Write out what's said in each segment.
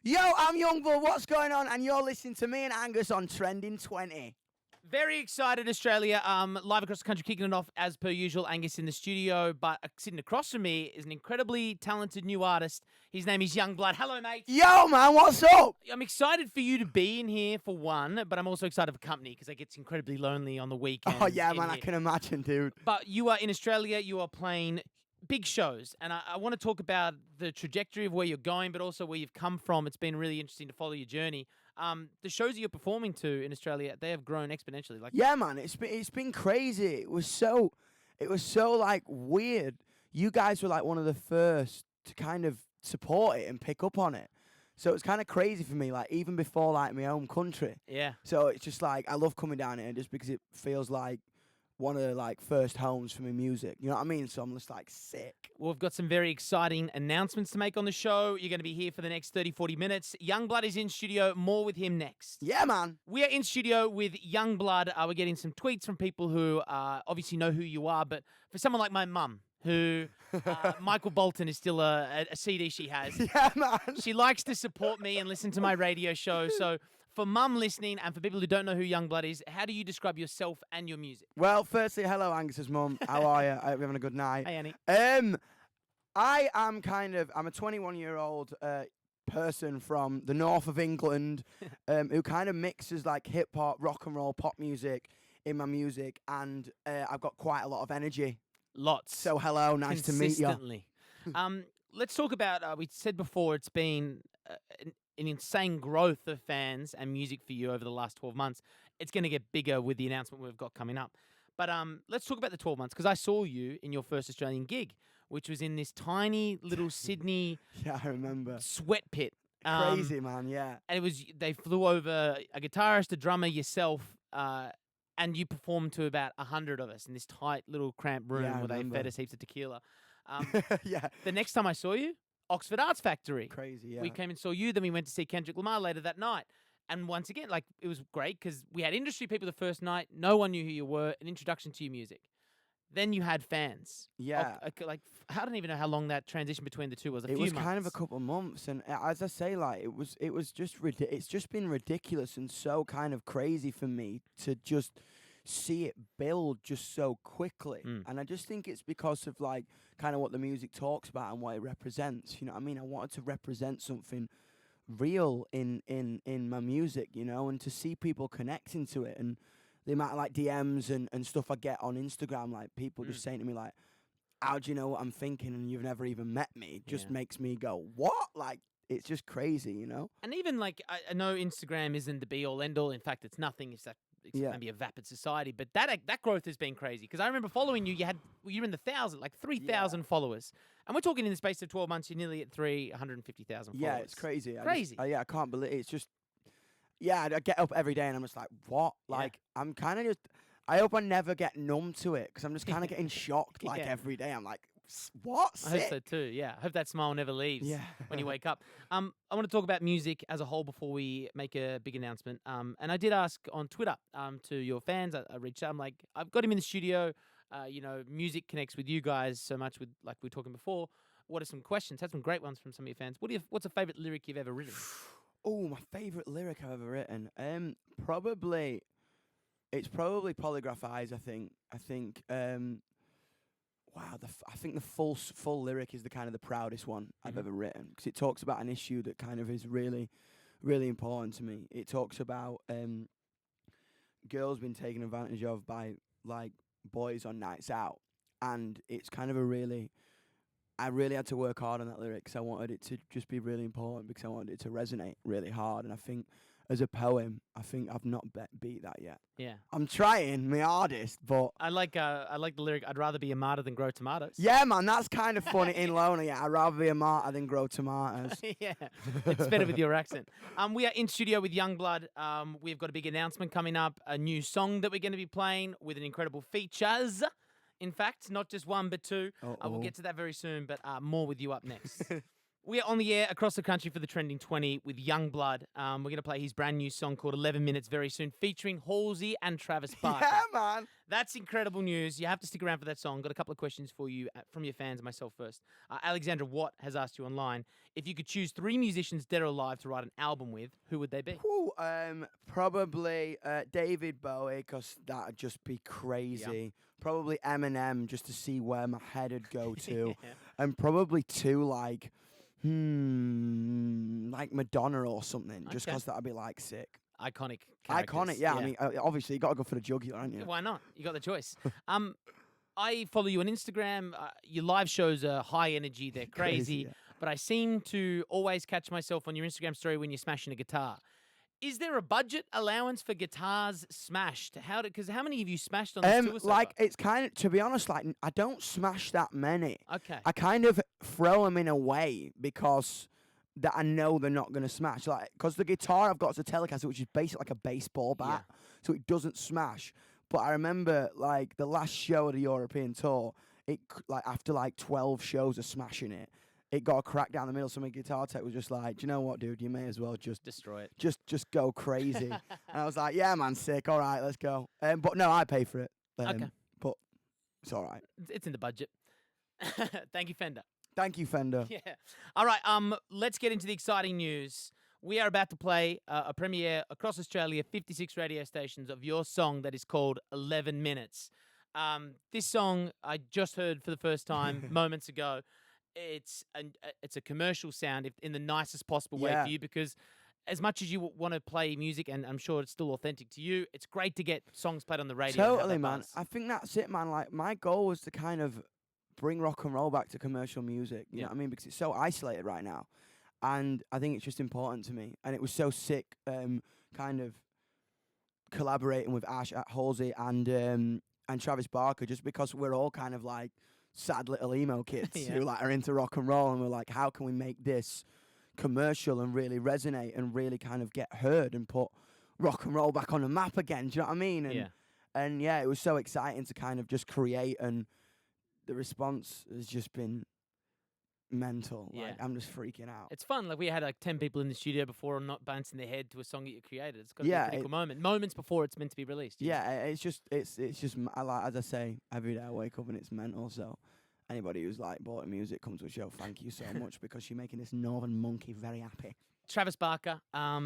Yo, I'm Youngblood, what's going on? And you're listening to me and Angus on Trending 20. Very excited, Australia. Live across the country, kicking it off as per usual. Angus in the studio, but sitting across from me is an incredibly talented new artist. His name is YUNGBLUD. Hello, mate. Yo, man, what's up? I'm excited for you to be in here for one, but I'm also excited for company because it gets incredibly lonely on the weekend. Oh, yeah, man, I can imagine, dude. But you are in Australia. You are playing big shows, and I want to talk about the trajectory of where you're going, but also where you've come from. It's been really interesting to follow your journey. The shows that you're performing to in Australia, they have grown exponentially. Yeah, man, it's been crazy. It was so like weird. You guys were like one of the first to kind of support it and pick up on it. So it's kind of crazy for me, like even before like my home country. Yeah. So it's just like I love coming down here just because it feels like one of the like first homes for my music. You know what I mean? So I'm just like sick. Well, we've got some very exciting announcements to make on the show. You're going to be here for the next 30, 40 minutes. YUNGBLUD is in studio. More with him next. Yeah, man. We are in studio with YUNGBLUD. We're getting some tweets from people who obviously know who you are. But for someone like my mum, who Michael Bolton is still a CD she has. Yeah, man. She likes to support me and listen to my radio show. So for mum listening and for people who don't know who YUNGBLUD is, how do you describe yourself and your music? Well, firstly, hello, Angus's mum. How are you? I hope you're having a good night. Hey, Annie. I'm a 21-year-old person from the north of England who kind of mixes like hip hop, rock and roll, pop music in my music, and I've got quite a lot of energy. Lots. So hello, nice to meet you. Consistently. Let's talk about, we said before, it's been an insane growth of fans and music for you over the last 12 months. It's going to get bigger with the announcement we've got coming up. But let's talk about the 12 months, because I saw you in your first Australian gig, which was in this tiny little Sydney Yeah, I remember. sweat pit. Crazy, man, yeah. And they flew over a guitarist, a drummer, yourself, and you performed to about 100 of us in this tight little cramped room Yeah, I where they remember. fed us heaps of tequila. Yeah. The next time I saw you, Oxford Arts Factory. Crazy, yeah. We came and saw you, then we went to see Kendrick Lamar later that night. And once again, like, it was great because we had industry people the first night. No one knew who you were, an introduction to your music. Then you had fans. Yeah. I don't even know how long that transition between the two was. It few was months. kind of a couple of months, and as I say, like it was just it's just been ridiculous and so kind of crazy for me to just see it build just so quickly. And I just think it's because of like kind of what the music talks about and what it represents. You know what I mean? I wanted to represent something real in my music, you know, and to see people connecting to it, and the amount of like DMs and stuff I get on Instagram, like people just saying to me like, how do you know what I'm thinking and you've never even met me? Just makes me go, what? Like, it's just crazy, you know? And even like, I know Instagram isn't the be all end all. In fact, it's nothing. It's maybe a vapid society. But that growth has been crazy. Because I remember following you. You were in the 3,000 followers. And we're talking in the space of 12 months, you're nearly at 350,000 followers. Yeah, it's crazy. Crazy. I can't believe it. It's just, I get up every day and I'm just like, what? Like, I'm kind of just, I hope I never get numb to it because I'm just kind of getting shocked like every day. I'm like, what? I hope so too, yeah. I hope that smile never leaves when you wake up. I want to talk about music as a whole before we make a big announcement. And I did ask on Twitter to your fans, I reached out, I'm like, I've got him in the studio. You know, music connects with you guys so much with, like we were talking before. What are some questions? Had some great ones from some of your fans. What's a favourite lyric you've ever written? Oh, my favourite lyric I've ever written? Probably, it's probably Polygraph Eyes, I think. Wow, I think the full lyric is the kind of the proudest one I've ever written because it talks about an issue that kind of is really, really important to me. It talks about girls being taken advantage of by like boys on nights out, and it's kind of I really had to work hard on that lyric because I wanted it to just be really important because I wanted it to resonate really hard, and I think as a poem, I think I've not beat that yet. Yeah. I'm trying my hardest, but I like the lyric, I'd rather be a martyr than grow tomatoes. yeah, man, that's kind of funny in Lonely. Yeah, I'd rather be a martyr than grow tomatoes. Yeah, it's better with your accent. We are in studio with YUNGBLUD. We've got a big announcement coming up, a new song that we're going to be playing with an incredible features. In fact, not just one, but two. We'll get to that very soon, but more with you up next. We are on the air across the country for the Trending 20 with YUNGBLUD. We're going to play his brand new song called 11 Minutes very soon, featuring Halsey and Travis Barker. Yeah, man. That's incredible news. You have to stick around for that song. Got a couple of questions for you from your fans and myself first. Alexandra Watt has asked you online, if you could choose 3 musicians dead or alive to write an album with, who would they be? Ooh, probably David Bowie, because that would just be crazy. Yeah. Probably Eminem, just to see where my head would go to. Yeah. And probably 2, like Madonna or something, just Okay. because that'd be like sick. Iconic Iconic, characters. yeah. I mean, obviously you got to go for the jugular, aren't you? Why not? You got the choice. I follow you on Instagram. Your live shows are high energy. They're crazy. Yeah. But I seem to always catch myself on your Instagram story when you're smashing a guitar. Is there a budget allowance for guitars smashed? Because how many have you smashed on this tour so far? It's kind of, to be honest, like I don't smash that many. Okay. I kind of throw them in a way because that I know they're not going to smash. Like, because the guitar I've got is a Telecaster, which is basically like a baseball bat, so it doesn't smash. But I remember, like, the last show of the European tour, after 12 shows of smashing it, it got a crack down the middle. So my guitar tech was just like, do you know what, dude? You may as well just destroy it. Just go crazy. And I was like, yeah, man, sick. All right, let's go. But no, I pay for it. Okay. But it's all right. It's in the budget. Thank you, Fender. Thank you, Fender. Yeah. All right. Let's get into the exciting news. We are about to play a premiere across Australia, 56 radio stations, of your song that is called 11 Minutes. This song I just heard for the first time moments ago. It's a commercial sound in the nicest possible way for you, because as much as you want to play music, and I'm sure it's still authentic to you, it's great to get songs played on the radio. Totally, man. I think that's it, man. Like, my goal was to kind of bring rock and roll back to commercial music. You know what I mean? Because it's so isolated right now. And I think it's just important to me. And it was so sick, kind of collaborating with Ash at Halsey and Travis Barker, just because we're all kind of like sad little emo kids who like are into rock and roll, and we're like, how can we make this commercial and really resonate and really kind of get heard and put rock and roll back on the map again? Do you know what I mean? And yeah, it was so exciting to kind of just create, and the response has just been mental. Like, I'm just freaking out. It's fun. Like, we had like 10 people in the studio before not bouncing their head to a song that you created. It's got to be a pretty cool moment. Moments before it's meant to be released. Yeah, it's just I like, as I say, every day I wake up and it's mental. So anybody who's like bought music, come to a show, thank you so much, because you're making this northern monkey very happy. Travis Barker, I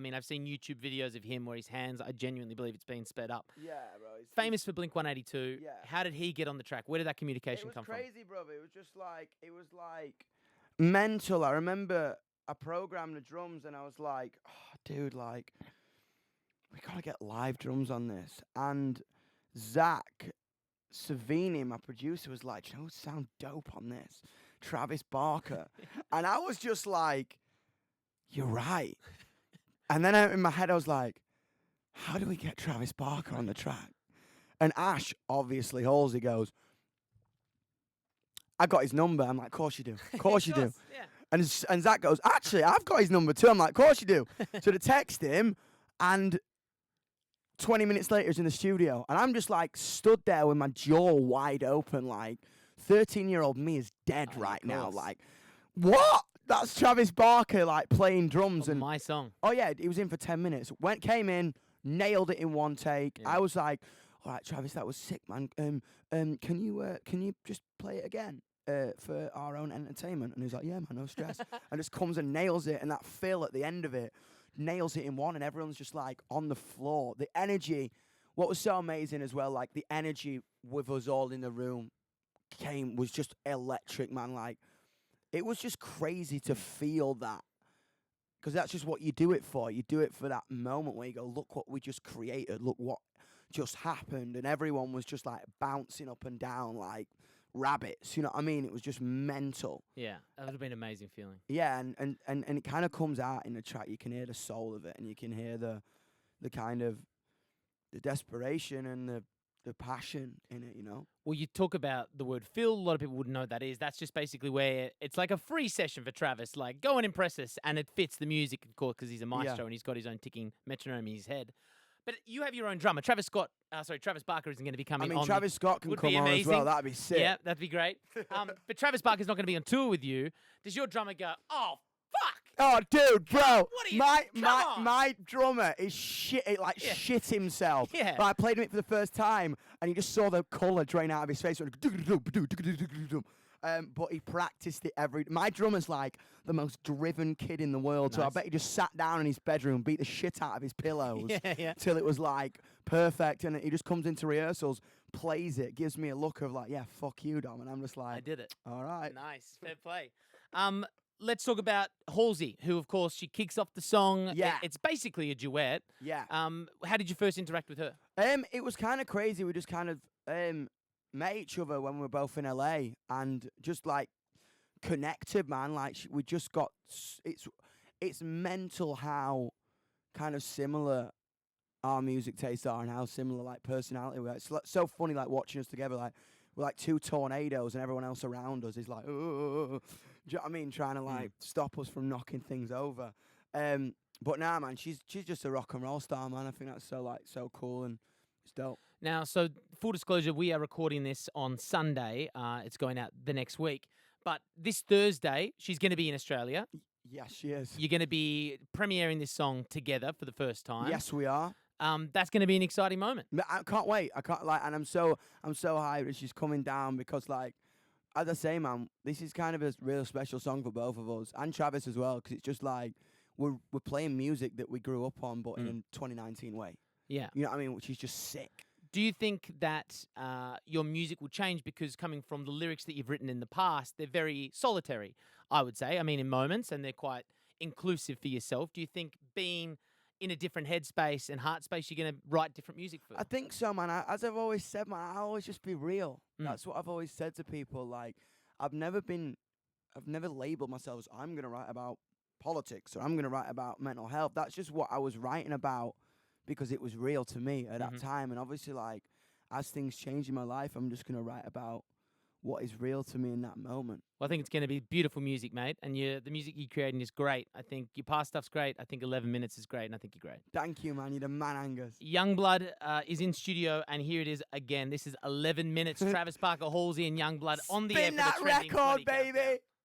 mean, I've seen YouTube videos of him where his hands, I genuinely believe it's been sped up. Yeah, bro. Famous for Blink-182. Yeah. How did he get on the track? Where did that communication come from? It was crazy, brother. It was like mental. I remember I programmed the drums and I was like, oh, dude, like, we got to get live drums on this. And Zach Savini, my producer, was like, you know, sound dope on this? Travis Barker. And I was just like, you're right. And then in my head, I was like, how do we get Travis Barker on the track? And Ash, obviously, Halsey goes, I got his number. I'm like, of course you do. Of course you do. Yeah. And Zach goes, actually, I've got his number too. I'm like, of course you do. So to text him, and 20 minutes later, he's in the studio. And I'm just like stood there with my jaw wide open, like 13-year-old me is dead right now. Like, what? That's Travis Barker, like, playing drums. And my song. Oh, yeah, he was in for 10 minutes. Came in, nailed it in one take. Yeah. I was like, all right, Travis, that was sick, man. Can you just play it again for our own entertainment? And he was like, yeah, man, no stress. And just comes and nails it, and that fill at the end of it, nails it in one, and everyone's just, like, on the floor. The energy, what was so amazing as well, like, the energy with us all in the room was just electric, man. Like, it was just crazy to feel that, because that's just what you do it for. You do it for that moment where you go, look what we just created, look what just happened, and everyone was just like bouncing up and down like rabbits. You know what I mean? It was just mental. Yeah, that would have been an amazing feeling. Yeah, and it kind of comes out in the track. You can hear the soul of it, and you can hear the kind of the desperation and the passion in it, you know? Well, you talk about the word fill. A lot of people wouldn't know what that is. That's just basically where it's like a free session for Travis. Like, go and impress us. And it fits the music, of course, because he's a maestro and he's got his own ticking metronome in his head. But you have your own drummer. Travis Barker isn't going to be coming on. Travis Scott can come on as well. That'd be sick. Yeah, that'd be great. But Travis Barker's not going to be on tour with you. Does your drummer go, oh, fuck? Oh, dude, bro, What are you, my drummer is shit. It shit himself. Yeah. Like, I played him it for the first time, and he just saw the colour drain out of his face. But he practiced it My drummer's like the most driven kid in the world. Nice. So I bet he just sat down in his bedroom, beat the shit out of his pillows Yeah. till it was like perfect. And he just comes into rehearsals, plays it, gives me a look of like, yeah, fuck you, Dom. And I'm just like, I did it. All right. Nice. Fair play. Let's talk about Halsey, who, of course, she kicks off the song. Yeah. It's basically a duet. Yeah. How did you first interact with her? It was kind of crazy. We just kind of met each other when we were both in LA and just like connected, man. Like we just got. It's mental how kind of similar our music tastes are and how similar like personality we are. It's so funny like watching us together. Like we're like two tornadoes and everyone else around us is like, oh. Do you know what I mean? Trying to like stop us from knocking things over. But nah, man, she's just a rock and roll star, man. I think that's so cool and it's dope. Now, so full disclosure, we are recording this on Sunday. It's going out the next week. But this Thursday, she's going to be in Australia. Yes, she is. You're going to be premiering this song together for the first time. Yes, we are. That's going to be an exciting moment. I can't wait. And I'm so hyped that she's coming down because like, as I say, man, this is kind of a real special song for both of us and Travis as well because it's just like we're playing music that we grew up on, but in a 2019 way. Yeah, you know what I mean, which is just sick. Do you think that your music will change because coming from the lyrics that you've written in the past, they're very solitary, I would say. I mean, in moments, and they're quite inclusive for yourself. Do you think being in a different headspace and heart space, you're going to write different music for? I think so, man. As I've always said, man, I always just be real. That's what I've always said to people. Like, I've never labeled myself as I'm going to write about politics or I'm going to write about mental health. That's just what I was writing about because it was real to me at that time. And obviously, like, as things change in my life, I'm just going to write about what is real to me in that moment. Well, I think it's going to be beautiful music, mate. And the music you're creating is great. I think your past stuff's great. I think 11 Minutes is great, and I think you're great. Thank you, man. You're the man, Angus. YUNGBLUD is in studio, and here it is again. This is 11 Minutes. Travis Barker, Halsey, and YUNGBLUD on the air for the Spin that record, baby.